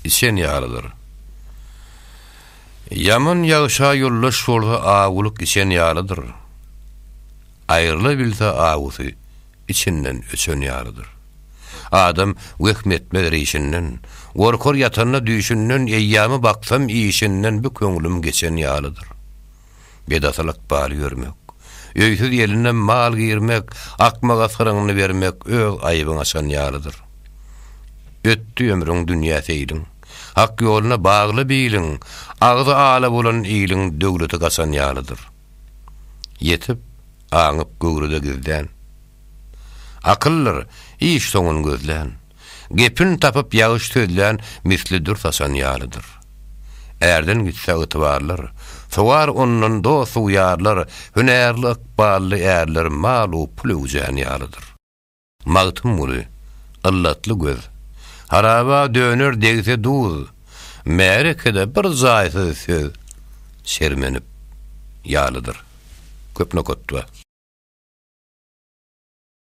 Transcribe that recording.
içen ýalydyr. Yaman ýagşa ýollaş şolda aguluk içen ýalydyr. Aýryly bilse agusy içinden öçen ýalydyr. Adam wehmetme reýişinden, gorkor ýatanyna düşünden, eýýamy baksam işinden bu köňlüm geçen ýalydyr. Bedasalyk bal görmek, öýsüz ýelinden mal girmek, akmaga syryňy bermek öz aýybyň açan ýalydyr. Ötdi ömrüň dünýä seýliň, hak ýoluna bagly biýliň, agzy ala bolan iýliň döwleti gaçan ýalydyr. Yetip, aňyp gögrüde gizlän. Akıllar iş soňun gözlän, gepin tapyp ýagyş sözlän mislidir taşan ýalydyr. Erden gitse ıtıvarlar, soğar onundan dostu uyarlar, hünerli ıkballı erler malu puluvcan ýalydyr. Mağtım mulu, ıllatlı göz, haraba dönür degse duz, merekede bir zaýsy söz, şermenip ýalydyr. Köpne kotwa.